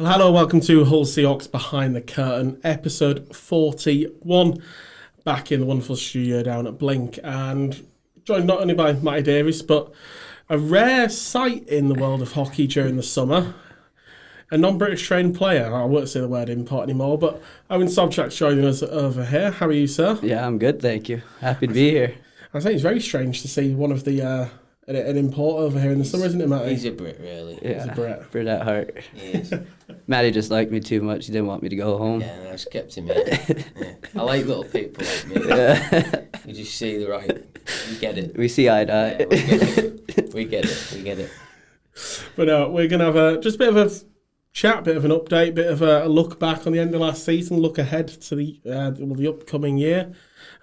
Well, hello, welcome to Hull Seahawks Behind the Curtain, episode 41, back in the wonderful studio down at Blink, and joined not only by Matty Davis, but a rare sight in the world of hockey during the summer, a non-British trained player. I won't say the word import anymore, but Owen Sobchak's joining us over here. How are you, sir? Yeah, I'm good, thank you. Happy to be here. I think it's very strange to see one of the an import over here in the summer, isn't it, Matty? He's a Brit, really. Yeah, He's a Brit at heart. He is. Matty just liked me too much. He didn't want me to go home. Yeah, and I just kept him here. Yeah. I like little people like me. Yeah. You just see the right. You get it. We see eye to eye. Yeah, we get it. But no, we're going to have just a bit of a chat, bit of an update, bit of a look back on the end of last season, look ahead to the upcoming year.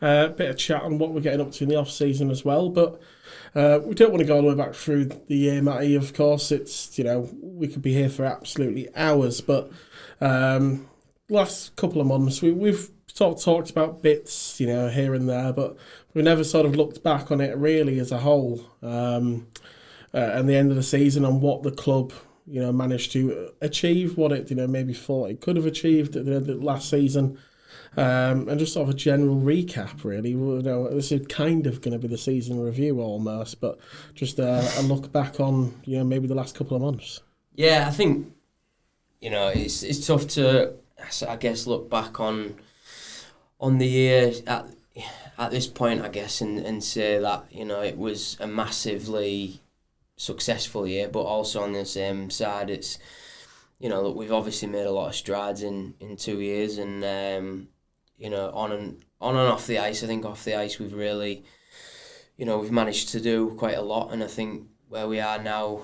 Bit of chat on what we're getting up to in the off-season as well. But we don't want to go all the way back through the year, Matty. Of course, it's, we could be here for absolutely hours. But last couple of months, we've sort of talked about bits, here and there, but we never sort of looked back on it really as a whole. And the end of the season and what the club, managed to achieve, what it, maybe thought it could have achieved at the end of last season. And just sort of a general recap, really. This is kind of going to be the season review almost, but just a look back on, maybe the last couple of months. Yeah, I think, it's tough to, I guess, look back on the year at this point, I guess, and say that, it was a massively successful year, but also on the same side, it's, look, we've obviously made a lot of strides in 2 years, and on and off the ice. I think off the ice we've really, we've managed to do quite a lot, and I think where we are now,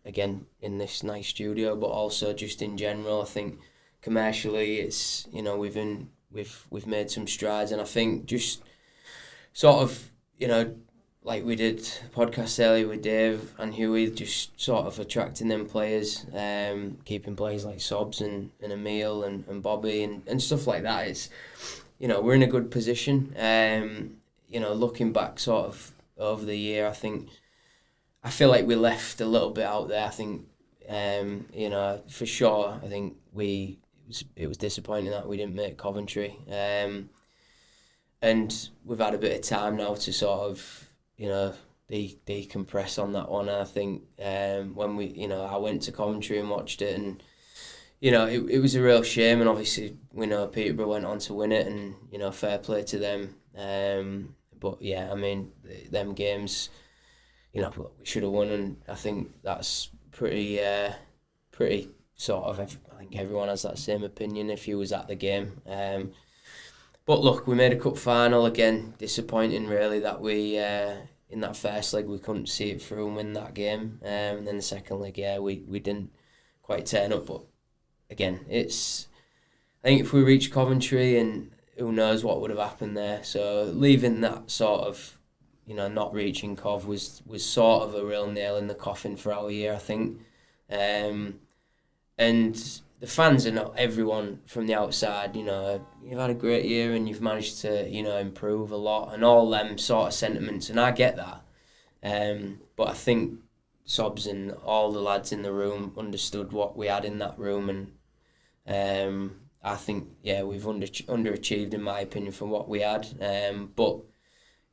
again in this nice studio, but also just in general, I think commercially it's we've made some strides, and I think just sort of like we did a podcast earlier with Dave and Huey, just sort of attracting them players, keeping players like Sobs and Emil and Bobby and stuff like that. It's, we're in a good position. Looking back sort of over the year, I feel like we left a little bit out there. I think, for sure, I think it was disappointing that we didn't make Coventry. And we've had a bit of time now to sort of, decompress on that one. And I think when I went to Coventry and watched it, and it was a real shame. And obviously we know Peterborough went on to win it, and fair play to them. But yeah, I mean, them games, we should have won, and I think that's pretty sort of. I think everyone has that same opinion if you was at the game. But look, we made a cup final again. Disappointing, really, that we in that first leg we couldn't see it through and win that game. And then the second leg, we didn't quite turn up. But again, I think if we reach Coventry, and who knows what would have happened there. So leaving that sort of, not reaching Cov was sort of a real nail in the coffin for our year, I think. And the fans are not everyone from the outside, you've had a great year and you've managed to, improve a lot and all them sort of sentiments, and I get that. But I think Sobs and all the lads in the room understood what we had in that room, and I think, we've underachieved in my opinion from what we had. But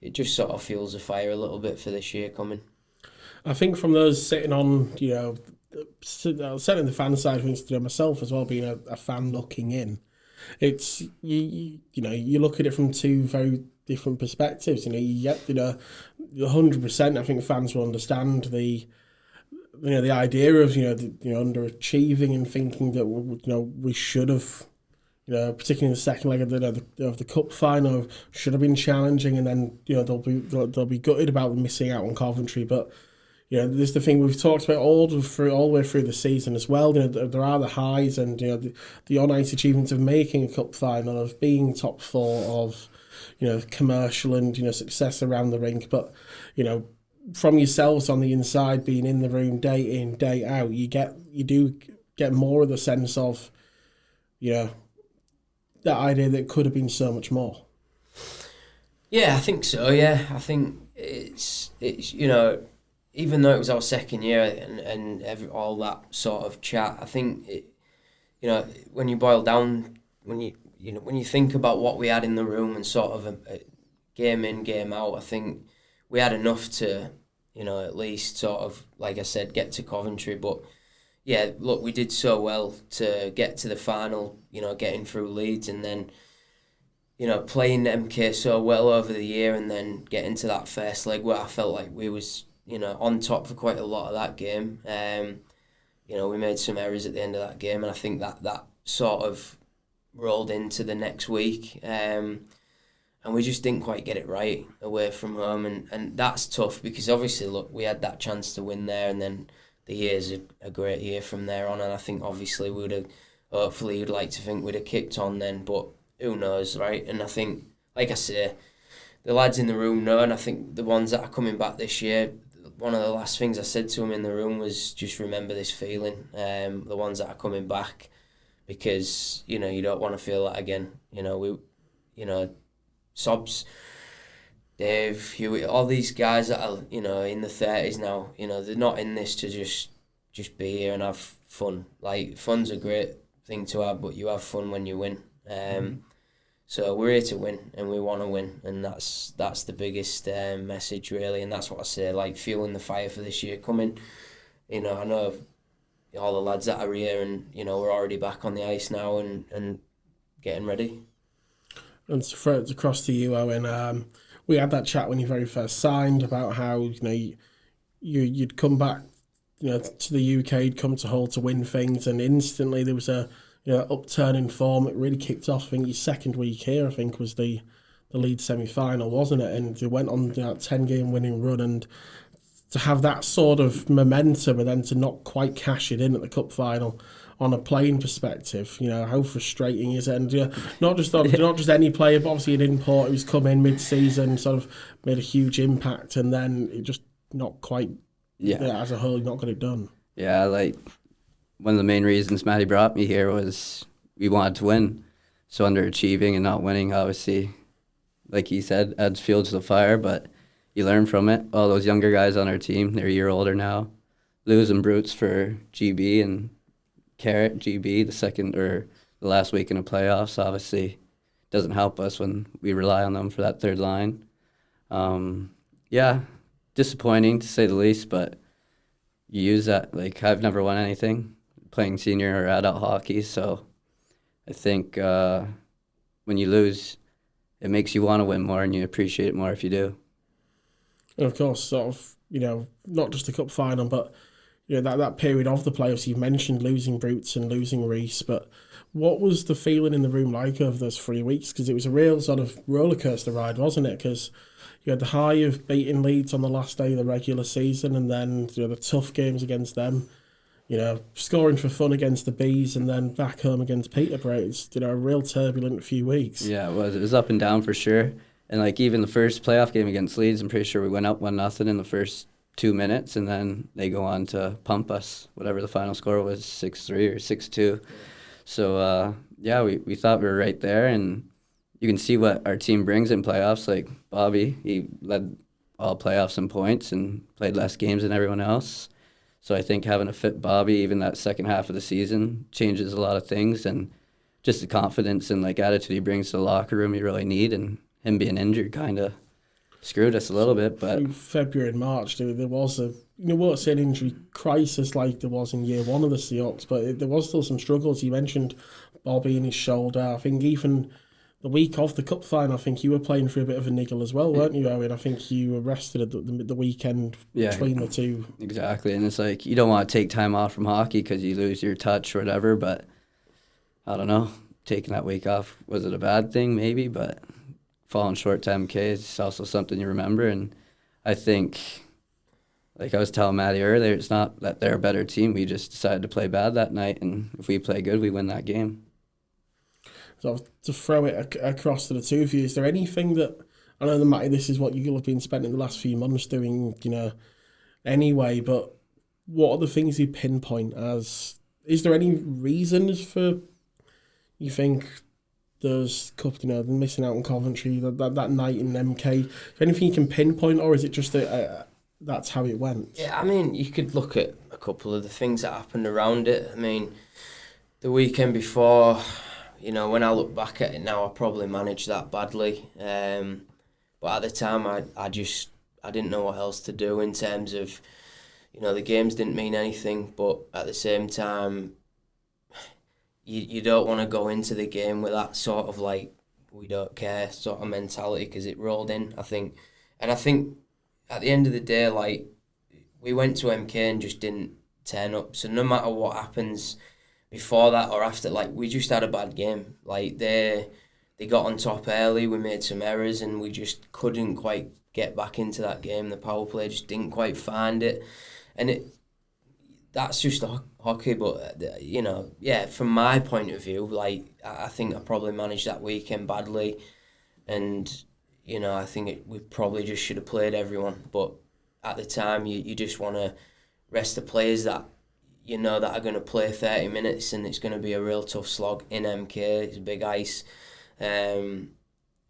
it just sort of fuels the fire a little bit for this year coming. I think from those sitting on, certainly the fan side of things, myself as well, being a fan looking in, it's you look at it from two very different perspectives. You get 100%. I think fans will understand the idea of underachieving and thinking that we should have, particularly in the second leg of the cup final, should have been challenging, and then they'll be gutted about missing out on Coventry, but. There's the thing we've talked about all the way through the season as well. There are the highs and the on-ice achievements of making a cup final, of being top four, of commercial and success around the rink. But from yourselves on the inside, being in the room day in, day out, you do get more of the sense of that idea that it could have been so much more. Yeah, I think so. Yeah, I think it's even though it was our second year and all that sort of chat, I think when you boil down, when you think about what we had in the room and sort of a game in, game out, I think we had enough to, at least sort of, like I said, get to Coventry. But yeah, look, we did so well to get to the final, getting through Leeds, and then, playing MK so well over the year, and then getting to that first leg where I felt like we was, on top for quite a lot of that game. We made some errors at the end of that game, and I think that sort of rolled into the next week. And we just didn't quite get it right away from home. And that's tough because obviously, look, we had that chance to win there, and then the year's a great year from there on. And I think obviously hopefully you'd like to think we'd have kicked on then, but who knows, right? And I think, like I say, the lads in the room know, and I think the ones that are coming back this year, one of the last things I said to them in the room was just remember this feeling, the ones that are coming back, because, you don't want to feel that again. Sobs, Dave, Hewitt, all these guys that are, in the 30s now, they're not in this to just be here and have fun. Like, fun's a great thing to have, but you have fun when you win. So we're here to win, and we want to win, and that's the biggest message, really, and that's what I say, like, fueling the fire for this year coming. I know all the lads that are here, and, we're already back on the ice now and getting ready. And to throw it across to you, Owen, we had that chat when you very first signed about how, you'd come back, to the UK, you'd come to Hull to win things, and instantly there was a upturn in form. It really kicked off. I think your second week here, I think, was the Leeds semi-final, wasn't it? And they went on that 10-game winning run, and to have that sort of momentum and then to not quite cash it in at the cup final on a playing perspective, how frustrating is it? And not just any player, but obviously an import who's come in mid-season, sort of made a huge impact, and then it just not quite, as a whole, not got it done. Yeah, like, one of the main reasons Matty brought me here was we wanted to win. So underachieving and not winning, obviously, like he said, adds fuel to the fire, but you learn from it. All those younger guys on our team, they're a year older now. Losing Brutes for GB and Carrot, GB, the last week in the playoffs, obviously doesn't help us when we rely on them for that third line. Disappointing to say the least, but you use that. Like, I've never won anything playing senior or adult hockey, so I think when you lose, it makes you want to win more, and you appreciate it more if you do. And of course, sort of, not just the cup final, but that period of the playoffs, you mentioned losing Brutes and losing Reese, but what was the feeling in the room like over those 3 weeks? Because it was a real sort of rollercoaster ride, wasn't it? Because you had the high of beating Leeds on the last day of the regular season, and then the tough games against them, scoring for fun against the Bees, and then back home against Peterborough. It's a real turbulent few weeks. Yeah, it was. It was up and down for sure. And like, even the first playoff game against Leeds, I'm pretty sure we went up 1-0 in the first 2 minutes, and then they go on to pump us, whatever the final score was, 6-3 or 6-2. So we thought we were right there, and you can see what our team brings in playoffs. Like Bobby, he led all playoffs in points and played less games than everyone else. So I think having a fit Bobby, even that second half of the season, changes a lot of things, and just the confidence and like attitude he brings to the locker room you really need. And him being injured kind of screwed us a little bit. But through February and March, there was a won't say an injury crisis like there was in year one of the Seahawks, but there was still some struggles. You mentioned Bobby and his shoulder. I think even the week of the cup final, I think you were playing for a bit of a niggle as well, weren't you, Owen? I think you were rested at the weekend between the two. Exactly, and it's like you don't want to take time off from hockey because you lose your touch or whatever, but I don't know. Taking that week off, was it a bad thing? Maybe, but falling short to MK is also something you remember, and I think, like I was telling Matty earlier, it's not that they're a better team. We just decided to play bad that night, and if we play good, we win that game. So to throw it across to the two of you, is there anything that, I know that Matty, this is what you'll have been spending the last few months doing, anyway, but what are the things you pinpoint as, is there any reasons for, you think, those missing out on Coventry, that night in MK, is there anything you can pinpoint, or is it just a that's how it went. Yeah, I mean, you could look at a couple of the things that happened around it. I mean, the weekend before, when I look back at it now, I probably managed that badly. But at the time, I didn't know what else to do in terms of, the games didn't mean anything. But at the same time, you don't want to go into the game with that sort of like, we don't care sort of mentality, because it rolled in, I think. And I think at the end of the day, like, we went to MK and just didn't turn up. So no matter what happens before that or after, like, we just had a bad game. Like, they got on top early, we made some errors, and we just couldn't quite get back into that game. The power play just didn't quite find it. And that's just hockey, but, from my point of view, like, I think I probably managed that weekend badly, and, I think we probably just should have played everyone. But at the time, you just want to rest the players that that are going to play 30 minutes, and it's going to be a real tough slog in MK. It's a big ice. And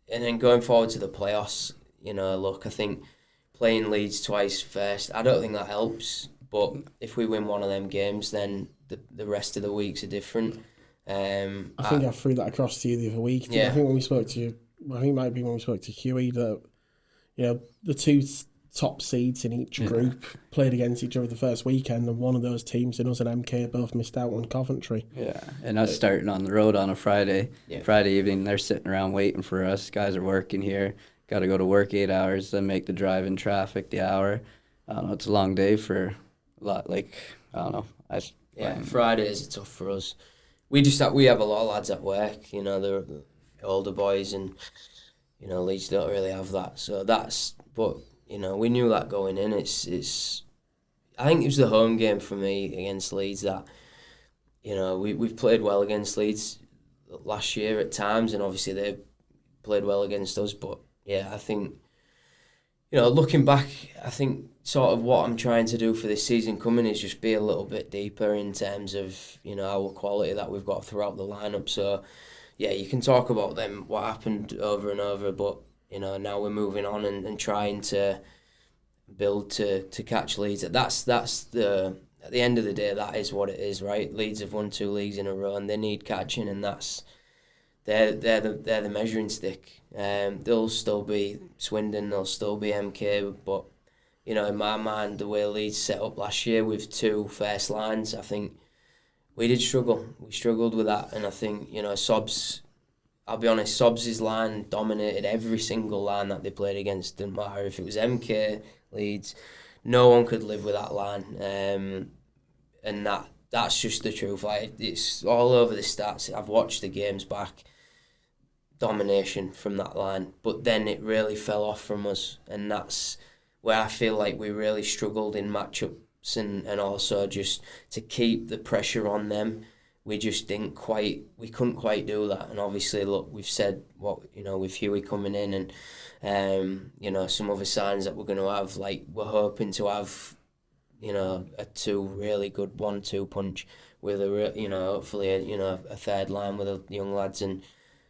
then going forward to the playoffs, look, I think playing Leeds twice first, I don't think that helps. But if we win one of them games, then the rest of the weeks are different. I think I threw that across to you the other week. Yeah. I think when we spoke to you, I think it might be when we spoke to Huey, that the two top seeds in each group played against each other the first weekend, and one of those teams in us and MK both missed out on Coventry. Yeah, and us starting on the road on a Friday evening, they're sitting around waiting for us. Guys are working here, got to go to work 8 hours, then make the drive in traffic the hour. I don't know, it's a long day for a lot, like, I don't know. Fridays are tough for us. We have a lot of lads at work, they're older boys, and, Leeds don't really have that. So but, we knew that going in. It's. I think it was the home game for me against Leeds that, we've played well against Leeds last year at times, and obviously they've played well against us. But yeah, I think, looking back, I think sort of what I'm trying to do for this season coming is just be a little bit deeper in terms of, our quality that we've got throughout the lineup. So yeah, you can talk about them, what happened over and over, but now we're moving on and trying to build to catch Leeds. That's the, at the end of the day, that is what it is, right? Leeds have won 2 leagues in a row, and they need catching, and they're the measuring stick. They'll still be Swindon, they'll still be MK, but in my mind, the way Leeds set up last year with 2 first lines, I think we did struggle. We struggled with that, and I think I'll be honest, Sobs' line dominated every single line that they played against. Didn't matter if it was MK, Leeds, no one could live with that line. And that's just the truth. Like, it's all over the stats. I've watched the games back. Domination from that line. But then it really fell off from us. And that's where I feel like we really struggled in matchups, and also just to keep the pressure on them. We just couldn't quite do that. And obviously, look, we've said what, with Huey coming in and, some other signs that we're going to have, like, we're hoping to have, a 2 really good 1-2 punch with hopefully a third line with the young lads, and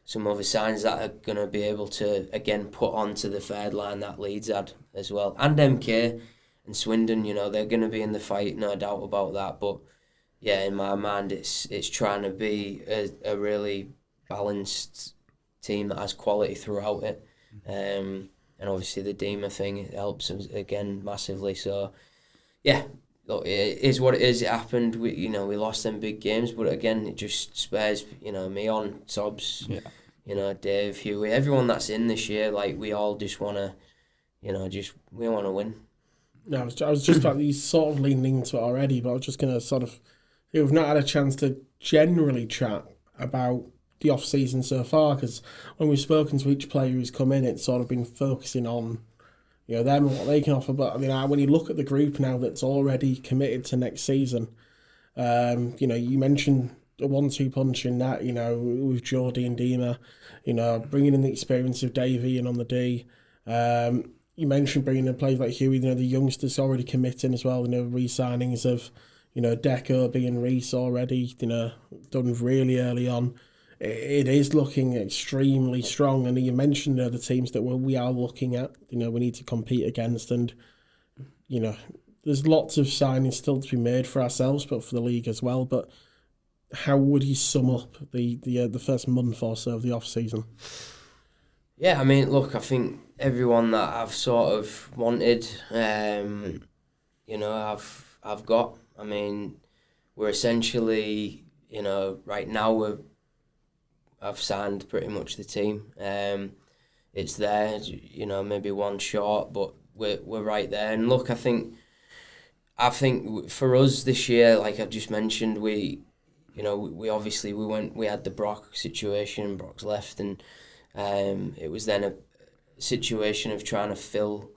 some other signs that are going to be able to, again, put onto the third line that Leeds had as well. And MK and Swindon, they're going to be in the fight, no doubt about that. But yeah, in my mind, it's trying to be a really balanced team that has quality throughout it. And obviously the Dima thing, it helps us again massively. So yeah, look, it is what it is. It happened. We lost them big games, but again, it just spares me on Sobs, Dave, Huey, everyone that's in this year. Like, we all just want to, we want to win. No, I was just about, you sort of leaning into it already, but I was just going to sort of, we've not had a chance to generally chat about the off-season so far, because when we've spoken to each player who's come in, it's sort of been focusing on them and what they can offer. But I mean, when you look at the group now that's already committed to next season, you mentioned a 1-2 punch in that, with Geordie and Dima, bringing in the experience of Davey and on the D. You mentioned bringing in players like Huey, the youngsters already committing as well, re-signings of, Deco, and Reese already, done really early on. It is looking extremely strong, and you mentioned the teams that we are looking at, we need to compete against, and there's lots of signings still to be made for ourselves, but for the league as well. But how would you sum up the first month or so of the off season? Yeah, I mean, look, I think everyone that I've sort of wanted, I've got. I mean, we're essentially, right now I've signed pretty much the team. It's there, maybe one short, but we're right there. And look, I think for us this year, like I just mentioned, we obviously we had the Brock situation. Brock's left, and it was then a situation of trying to fill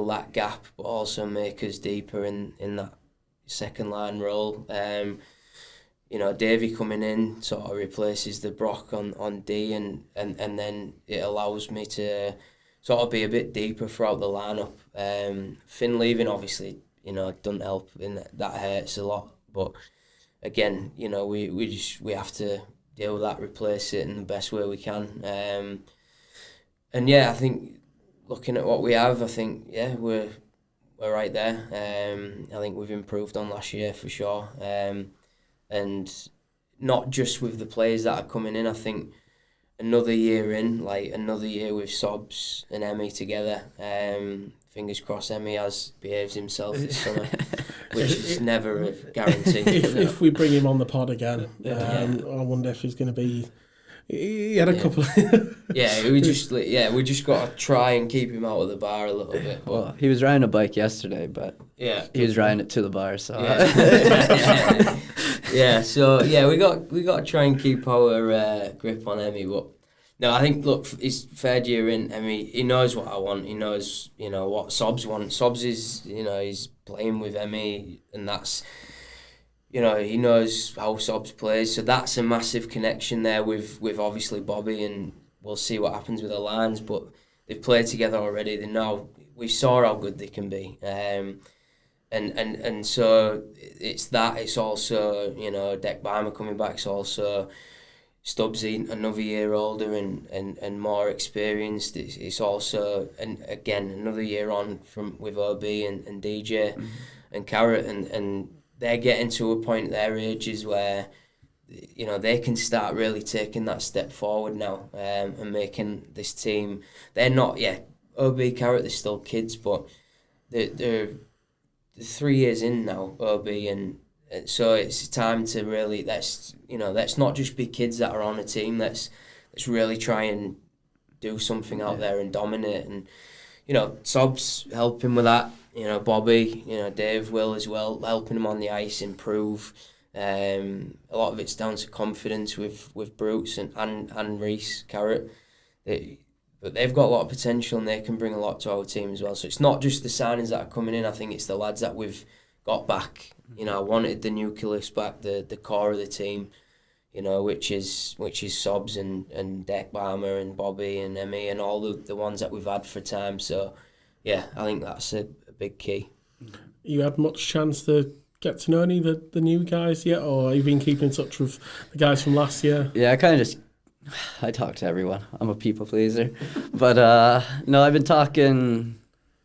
that gap, but also make us deeper in that second line role. Davey coming in sort of replaces the Brock on D, and then it allows me to sort of be a bit deeper throughout the lineup. Finn leaving obviously, doesn't help, and that hurts a lot. But again, we have to deal with that, replace it in the best way we can. And yeah, I think looking at what we have, I think we're right there. I think we've improved on last year for sure. And not just with the players that are coming in. I think another year with Sobs and Emmy together. Fingers crossed Emmy behaves himself this summer, which is never a guarantee. If we bring him on the pod again, I wonder if he's going to be. He had a couple. we just got to try and keep him out of the bar a little bit. But. Well, he was riding a bike yesterday, but he was riding it to the bar. So we got to try and keep our grip on Emmy. But no, I think his third year in, Emmy, he knows what I want. He knows what Sobs wants. Sobs is he's playing with Emmy, and that's. He knows how Sobs plays, so that's a massive connection there with obviously Bobby, and we'll see what happens with the lines. But they've played together already. We saw how good they can be, and so it's that. It's also Deck Beimer coming back. It's also Stubbsy, another year older and more experienced. It's also, and again, another year on with OB and DJ and Carrot and. They're getting to a point at their ages where, they can start really taking that step forward now and making this team. They're not, OB, Carrot, they're still kids, but they're 3 years in now, OB, and so it's time to really, let's not just be kids that are on a team, let's really try and do something out there and dominate. And, Sob's helping with that. Bobby, Dave will as well, helping him on the ice improve. A lot of it's down to confidence with Brutes and Reese, Carrot. But they've got a lot of potential and they can bring a lot to our team as well. So it's not just the signings that are coming in. I think it's the lads that we've got back. I wanted the nucleus back, the core of the team. Which is Sobs and Deck Beimer and Bobby and Emmy and all the ones that we've had for time. So yeah, I think that's a big key. You had much chance to get to know any of the new guys yet, or have you been keeping in touch with the guys from last year? Yeah, I talk to everyone. I'm a people pleaser. But no, I've been talking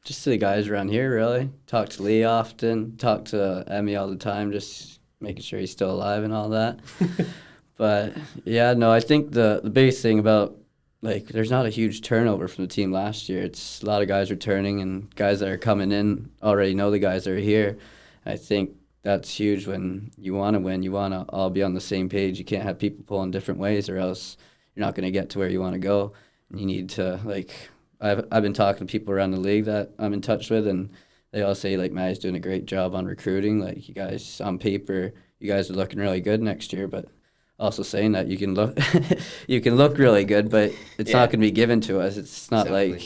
just to the guys around here, really. Talk to Lee often, talk to Emmy all the time, just making sure he's still alive and all that. But yeah, no, I think the biggest thing about, there's not a huge turnover from the team last year. It's a lot of guys returning, and guys that are coming in already know the guys that are here. I think that's huge. When you want to win, you want to all be on the same page. You can't have people pulling different ways, or else you're not going to get to where you want to go. And you need to, I've been talking to people around the league that I'm in touch with, and they all say, Matt's doing a great job on recruiting. You guys, on paper, you guys are looking really good next year, but also saying that you can look really good, but it's not going to be given to us. It's not like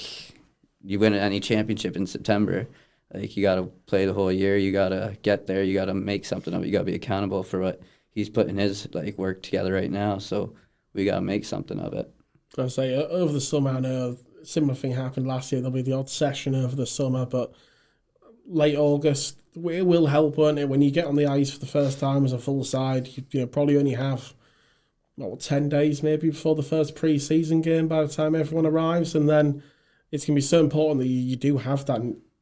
you win any championship in September. You got to play the whole year. You got to get there. You got to make something of it. You got to be accountable for what he's putting his work together right now. So we got to make something of it. I say over the summer, I know a similar thing happened last year. There'll be the odd session over the summer, but late August, it will help, won't it? When you get on the ice for the first time as a full side, you probably only have 10 days maybe before the first pre-season game by the time everyone arrives, and then it's going to be so important that you do have that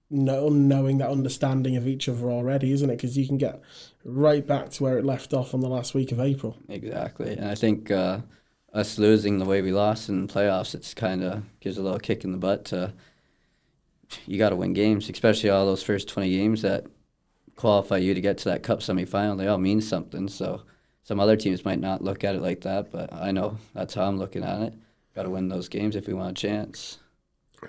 knowing that understanding of each other already, isn't it? Because you can get right back to where it left off on the last week of April. Exactly. And I think us losing the way we lost in the playoffs, it's kind of gives a little kick in the butt to, you got to win games, especially all those first 20 games that qualify you to get to that cup semifinal. They all mean something. So some other teams might not look at it like that, but I know that's how I'm looking at it. Got to win those games if we want a chance.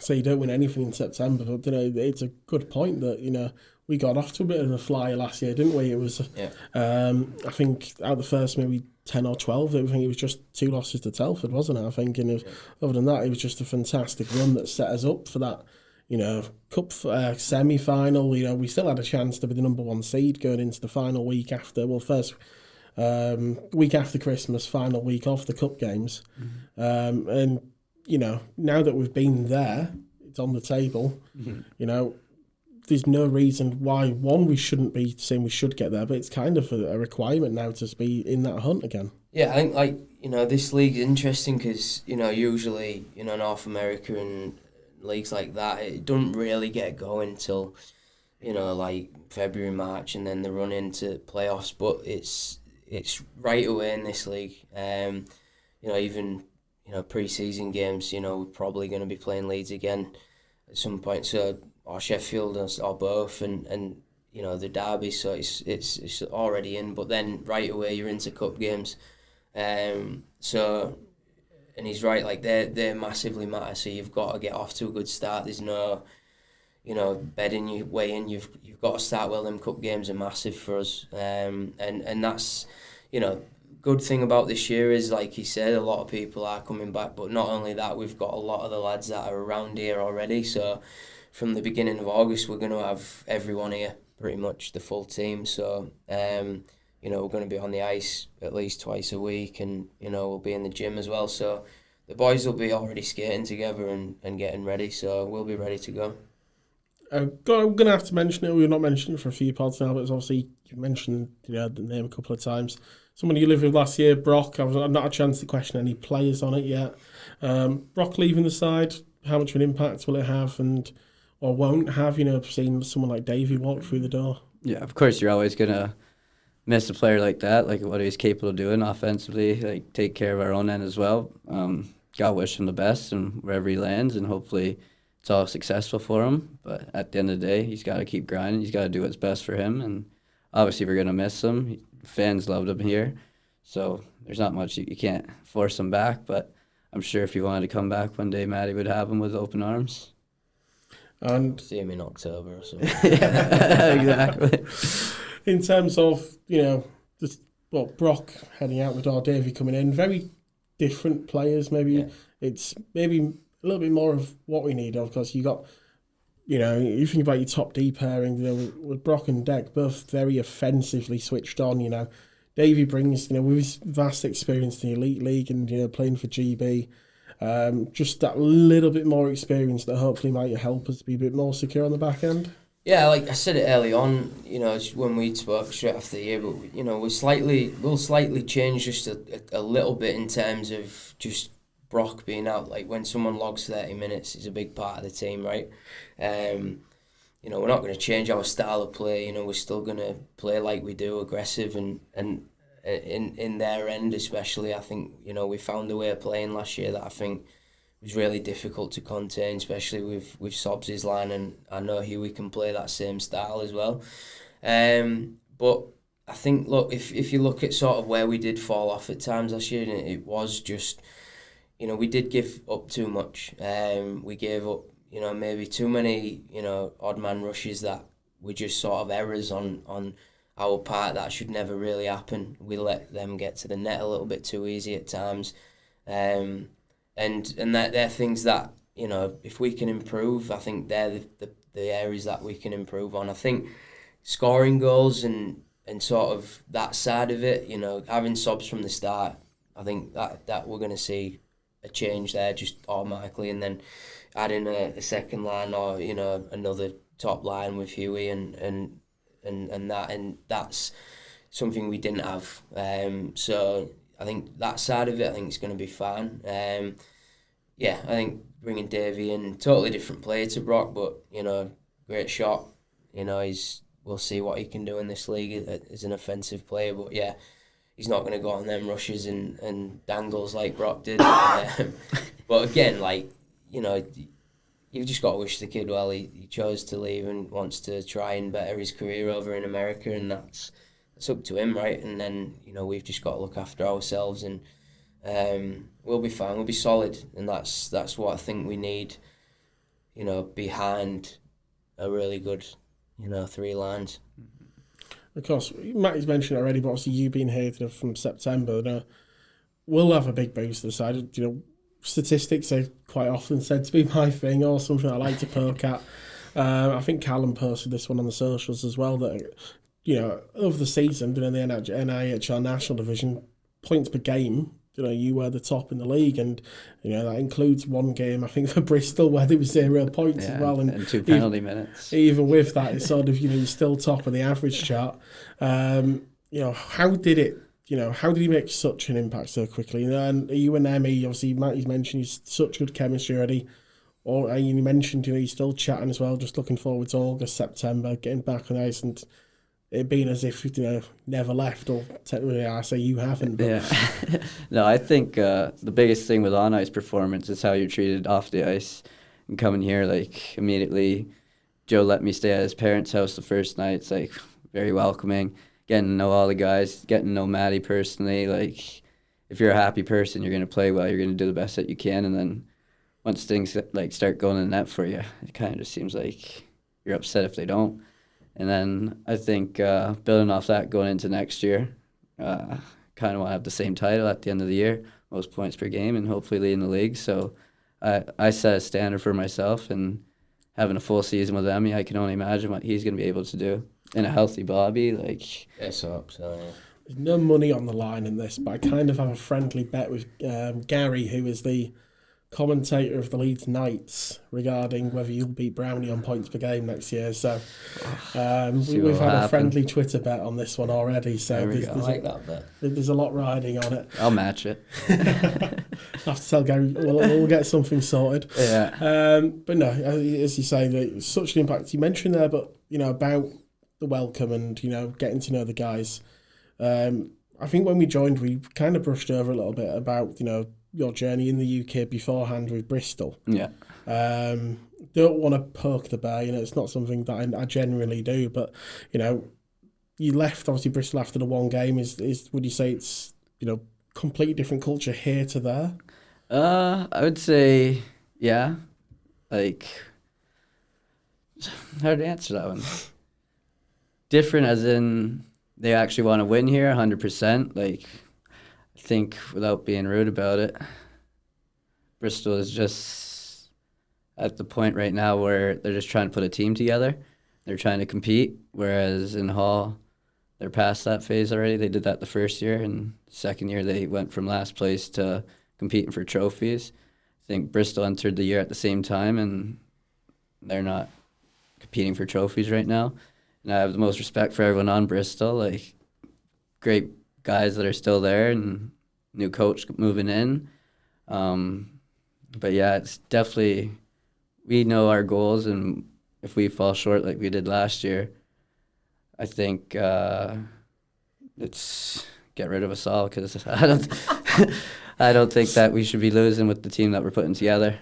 So you don't win anything in September, but it's a good point that we got off to a bit of a flyer last year, didn't we? It was, I think out of the first maybe 10 or 12, I think it was just 2 losses to Telford, wasn't it? I think, and other than that, it was just a fantastic run that set us up for that, cup semi-final. We still had a chance to be the number 1 seed going into the final week after, first week after Christmas, final week of the cup games, and now that we've been there, it's on the table. There's no reason why, one, we shouldn't be saying we should get there, but it's kind of a requirement now to be in that hunt again. Yeah, I think this league is interesting because usually North America and leagues like that, it doesn't really get going till like February, March, and then the run into playoffs. But it's right away in this league. Even pre-season games, we're probably going to be playing Leeds again at some point. So, or Sheffield or both, and the derby. So it's already in. But then right away you're into cup games. So, and he's right. Like they massively matter. So you've got to get off to a good start. There's no, bedding your way in. You've got to start well. Them cup games are massive for us. And that's, good thing about this year is, like you said, a lot of people are coming back, but not only that, we've got a lot of the lads that are around here already. So from the beginning of August, we're going to have everyone here, pretty much the full team. So we're going to be on the ice at least twice a week, and we'll be in the gym as well. So the boys will be already skating together and getting ready, so we'll be ready to go. I'm going to have to mention it. We've not mentioned it for a few pods now, but it's obviously, you mentioned the name a couple of times. Someone you lived with last year, Brock. I've not had a chance to question any players on it yet. Brock leaving the side, how much of an impact will it have or won't have? Seeing someone like Davey walk through the door. Yeah, of course you're always going to miss a player like that, like what he's capable of doing offensively, like take care of our own end as well. God wish him the best and wherever he lands, and hopefully it's all successful for him. But at the end of the day, he's got to keep grinding. He's got to do what's best for him, and obviously we're going to miss him. Fans loved him here, so there's not much you can't force him back. But I'm sure if he wanted to come back one day, Matty would have him with open arms. And see him in October or something. Yeah, exactly. In terms of Brock heading out the door, Davey coming in, very different players. Maybe it's maybe a little bit more of what we need. Of course, you got. You think about your top D pairing, with Brock and Deck, both very offensively switched on. Davey brings, with his vast experience in the Elite League and, playing for GB, just that little bit more experience that hopefully might help us be a bit more secure on the back end. Yeah, like I said it early on, when we spoke straight after the year, but, we'll slightly change just a little bit in terms of just Brock being out. Like when someone logs 30 minutes, is a big part of the team, right? We're not going to change our style of play. We're still going to play like we do, aggressive, and in their end especially. I think we found a way of playing last year that I think was really difficult to contain, especially with Sobs' line, and I know Huey can play that same style as well. But I think, look, if you look at sort of where we did fall off at times last year, it was just, we did give up too much. We gave up, maybe too many, odd man rushes that were just sort of errors on our part that should never really happen. We let them get to the net a little bit too easy at times. And that they're things that, if we can improve, I think they're the areas that we can improve on. I think scoring goals and sort of that side of it, having subs from the start, I think that we're going to see a change there just automatically, and then adding a second line or another top line with Huey and that's something we didn't have. So I think that side of it, I think it's going to be fine. I think bringing Davey in, totally different player to Brock, but great shot. You know, we'll see what he can do in this league as an offensive player. But yeah, he's not going to go on them rushes and dangles like Brock did. But again, like, you know, you've just got to wish the kid well. He chose to leave and wants to try and better his career over in America, and that's up to him, right? And then, you know, we've just got to look after ourselves, and we'll be fine. We'll be solid, and that's what I think we need. You know, behind a really good, you know, 3 lines. Of course, Matty's mentioned it already, but obviously you being here from September, you know, we'll have a big boost to the side. You know, statistics are quite often said to be my thing, or something I like to poke at. I think Callum posted this one on the socials as well, that, you know, over the season, you know, the NIHL National Division, points per game, you know, you were the top in the league, and, you know, that includes one game, I think, for Bristol, where there was 0 points as well. And 2 penalty minutes. Even with that, it's sort of, you know, you're still top of the average chart. You know, how did he make such an impact so quickly? You know, and you and Emmy, obviously, Matty's mentioned he's such good chemistry already. Or you mentioned, you know, he's still chatting as well, just looking forward to August, September, getting back on ice, and it being as if, you know, never left, or technically I say you haven't. But. Yeah. No, I think the biggest thing with on-ice performance is how you're treated off the ice. And coming here, like, immediately, Joe let me stay at his parents' house the first night. It's, like, very welcoming. Getting to know all the guys, getting to know Matty personally. Like, if you're a happy person, you're going to play well, you're going to do the best that you can. And then once things, like, start going in the net for you, it kind of just seems like you're upset if they don't. And then I think building off that going into next year, kind of want to have the same title at the end of the year, most points per game, and hopefully leading the league. So I set a standard for myself, and having a full season with Emmy, I can only imagine what he's going to be able to do. In a healthy Bobby, like... Yes, so yeah. There's no money on the line in this, but I kind of have a friendly bet with Gary, who is the commentator of the Leeds Knights, regarding whether you'll beat Brownie on points per game next year. So we've had a friendly Twitter bet on this one already. So I like that bet. There's a lot riding on it. I'll match it. I have to tell Gary we'll get something sorted. Yeah. But no, as you say, it's such an impact. You mentioned there, but, you know, about the welcome and, you know, getting to know the guys. I think when we joined, we kind of brushed over a little bit about, you know, your journey in the UK beforehand with Bristol. Yeah. Don't want to poke the bear, you know, it's not something that I generally do, but, you know, you left, obviously, Bristol after the one game. Is would you say it's, you know, completely different culture here to there? I would say, yeah. Like, hard to answer that one. Different as in they actually want to win here, 100%. Like, I think, without being rude about it, Bristol is just at the point right now where they're just trying to put a team together. They're trying to compete, whereas in Hull, they're past that phase already. They did that the first year, and second year they went from last place to competing for trophies. I think Bristol entered the year at the same time, and they're not competing for trophies right now. And I have the most respect for everyone on Bristol, like, great guys that are still there, and new coach moving in. But yeah, it's definitely, we know our goals, and if we fall short like we did last year, I think it's get rid of us all, because I don't think that we should be losing with the team that we're putting together.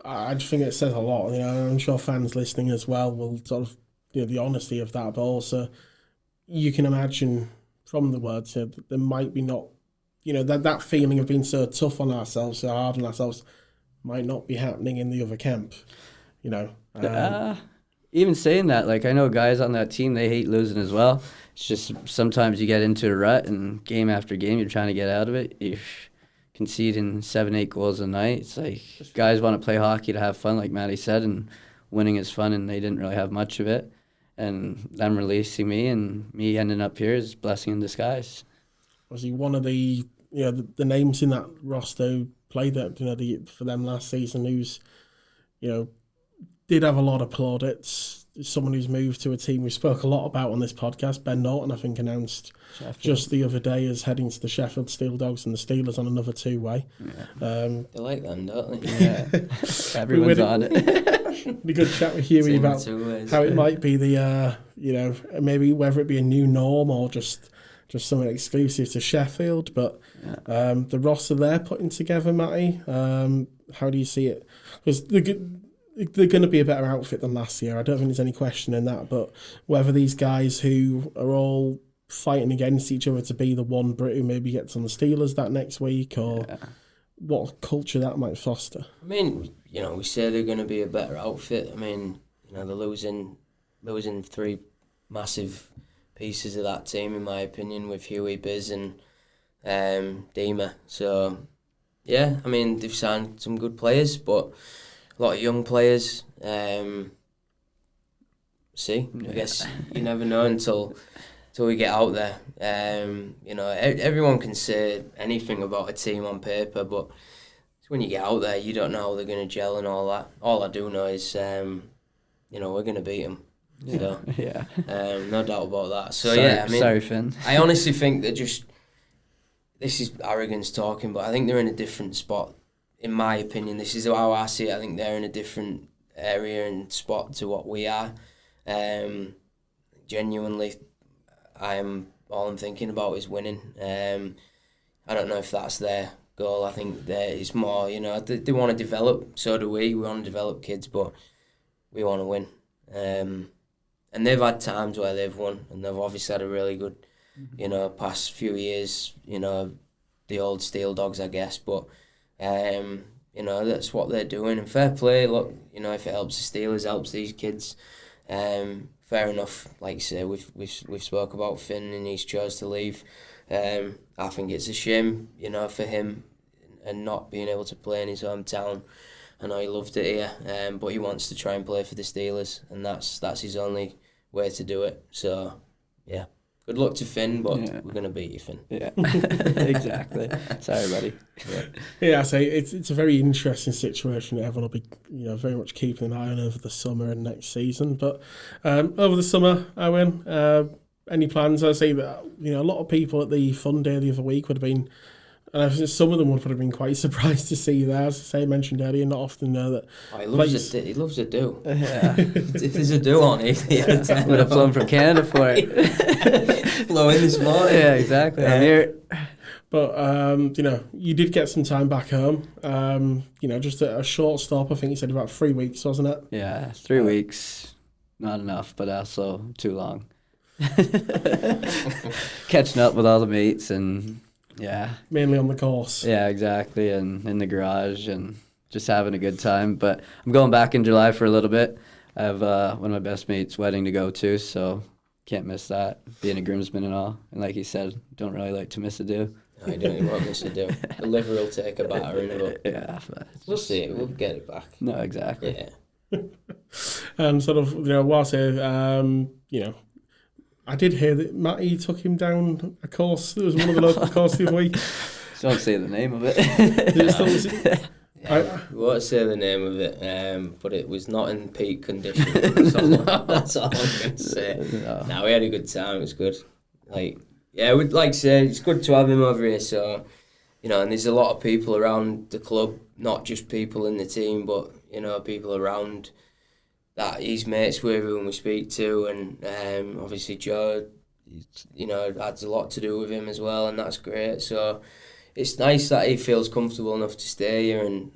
I just think it says a lot. You know, I'm sure fans listening as well will sort of, you know, the honesty of that, but also you can imagine from the words here that there might be not, you know, that feeling of being so tough on ourselves, so hard on ourselves, might not be happening in the other camp, you know. Even saying that, like, I know guys on that team, they hate losing as well. It's just sometimes you get into a rut, and game after game you're trying to get out of it. You're conceding 7-8 goals a night. It's like, guys want to play hockey to have fun, like Matty said, and winning is fun, and they didn't really have much of it. And them releasing me and me ending up here is a blessing in disguise. Was he one of the, you know, the names in that roster who played that, you know, for them last season, who's, you know, did have a lot of plaudits, someone who's moved to a team we spoke a lot about on this podcast. Ben Norton, I think, announced Sheffield. just the other day as heading to the Sheffield Steel Dogs and the Steelers on another two-way. They like them, don't they? Yeah, everyone's on it. A good chat with Huey about how it might be the maybe whether it be a new norm or just something exclusive to Sheffield. But the roster they're putting together, Matty, how do you see it? Because they're going to be a better outfit than last year. I don't think there's any question in that. But whether these guys who are all fighting against each other to be the one Brit who maybe gets on the Steelers that next week, or what culture that might foster. I mean, we say they're going to be a better outfit. I mean, they're losing 3 massive pieces of that team, in my opinion, with Huey, Biz and Dima. So, yeah, I mean, they've signed some good players, but a lot of young players. I guess you never know until we get out there. Everyone can say anything about a team on paper, but when you get out there, you don't know how they're going to gel and all that. All I do know is, we're going to beat them. So, no doubt about that. So, sorry, Finn. I honestly think that this is arrogance talking, but I think they're in a different spot. In my opinion, this is how I see it. I think they're in a different area and spot to what we are. Genuinely, all I'm thinking about is winning. I don't know if that's their goal. I think it's more, they want to develop. So do we. We want to develop kids, but we want to win. And they've had times where they've won, and they've obviously had a really good, past few years. The old Steel Dogs, I guess. But that's what they're doing. And fair play. Look, if it helps the Steelers, helps these kids. Fair enough. Like you say, we've spoke about Finn and he's chose to leave. I think it's a shame, for him, and not being able to play in his hometown. I know he loved it here, but he wants to try and play for the Steelers, and that's his only way to do it. So, yeah. Good luck to Finn, but we're going to beat you, Finn. Yeah, exactly. Sorry, buddy. Yeah, I say it's a very interesting situation. Everyone will be, very much keeping an eye on over the summer and next season. But over the summer, Owen, any plans? I say that a lot of people at the fun day the other week would have been. And I think some of them would have been quite surprised to see that. As I say, I mentioned earlier, not often know that. Oh, he loves a do. Yeah. If there's a do on it, would have flown from Canada for it. Flew in this morning. Yeah, exactly. I'm here. But you did get some time back home. Just a short stop. I think you said about 3 weeks, wasn't it? Yeah, 3 weeks. Not enough, but also too long. Catching up with all the mates and. Yeah. Mainly on the course. Yeah, exactly, and in the garage and just having a good time. But I'm going back in July for a little bit. I have one of my best mates' wedding to go to, so can't miss that, being a groomsman and all. And like you said, don't really like to miss a do. No, you don't want miss a do. The liver will take a battering, but but we'll see. We'll get it back. No, exactly. Yeah. And sort of, whilst I did hear that Matty took him down a course. There was one of the local courses the other week. Don't say the name of it. We won't say the name of it, but it was not in peak condition. That's all I'm going to say. No, we had a good time. It was good. We'd like to say it's good to have him over here. So, and there's a lot of people around the club, not just people in the team, but people around that he's mates with, whom we speak to, and obviously Joe, adds a lot to do with him as well, and that's great. So it's nice that he feels comfortable enough to stay here, and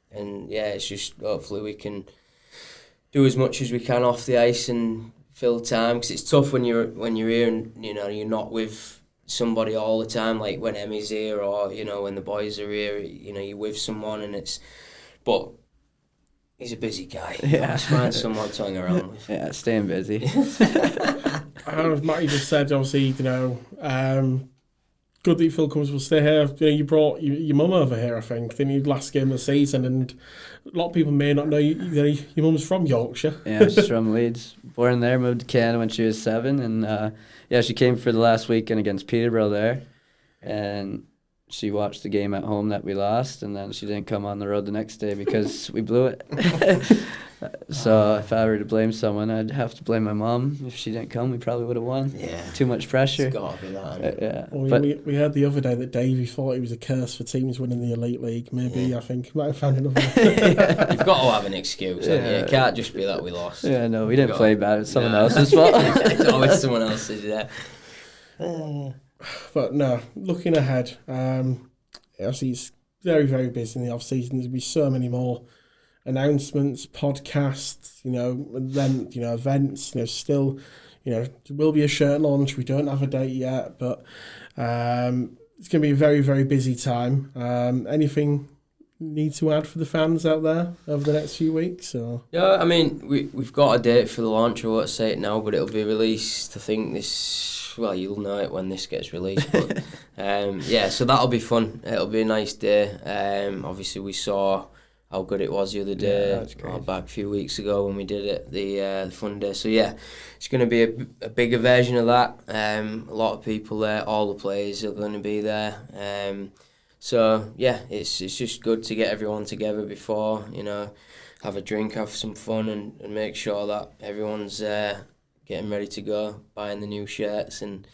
it's just hopefully we can do as much as we can off the ice and fill time, because it's tough when you're here and you're not with somebody all the time, like when Emmy's here or when the boys are here, you're with someone, but. He's a busy guy. Yeah. Let's find someone to hang around with. Yeah, staying busy. As Matty just said, obviously, good that you feel comfortable stay here. You brought your mum over here, I think, in your last game of the season, and a lot of people may not know your mum's from Yorkshire. Yeah, she's from Leeds. Born there, moved to Canada when she was 7, and she came for the last weekend against Peterborough there, and she watched the game at home that we lost, and then she didn't come on the road the next day because we blew it. So if I were to blame someone, I'd have to blame my mom. If she didn't come, we probably would have won. Yeah. Too much pressure. It's got to be that. Hasn't it? Yeah. Well, But we heard the other day that Davey thought it was a curse for teams winning the Elite League. Maybe I think might have found another. You've got to have an excuse. Haven't you? It can't just be that we lost. yeah, no, we didn't got- play bad. It's someone No. else's fault. It's always someone else's. Yeah. But no, looking ahead, obviously it's very, very busy in the off-season. There's going to be so many more announcements, podcasts, events, still, there will be a shirt launch. We don't have a date yet, but it's going to be a very, very busy time. Anything you need to add for the fans out there over the next few weeks? Or? Yeah, I mean, we've got a date for the launch. I won't say it now, but it'll be released, I think, well, you'll know it when this gets released. But so that'll be fun. It'll be a nice day. Obviously, we saw how good it was the other day, back a few weeks ago when we did it, the fun day. So yeah, it's going to be a bigger version of that. A lot of people there, all the players are going to be there. So yeah, it's just good to get everyone together before, have a drink, have some fun, and make sure that everyone's getting ready to go, buying the new shirts, and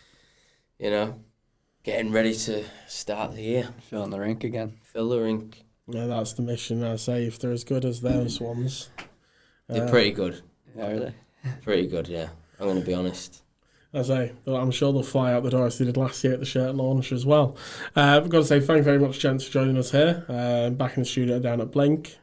getting ready to start the year. Filling the rink again. Fill the rink. Yeah, that's the mission. I say if they're as good as those ones, They're pretty good. Yeah, are they? Pretty good, yeah. I'm going to be honest. I say, I'm sure they'll fly out the door as they did last year at the shirt launch as well. I've got to say thank you very much, gents, for joining us here, back in the studio down at Blink.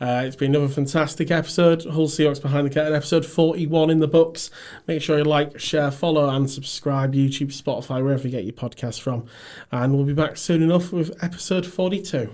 It's been another fantastic episode. Hull Seahawks Behind the Curtain, episode 41 in the books. Make sure you like, share, follow and subscribe, YouTube, Spotify, wherever you get your podcasts from. And we'll be back soon enough with episode 42.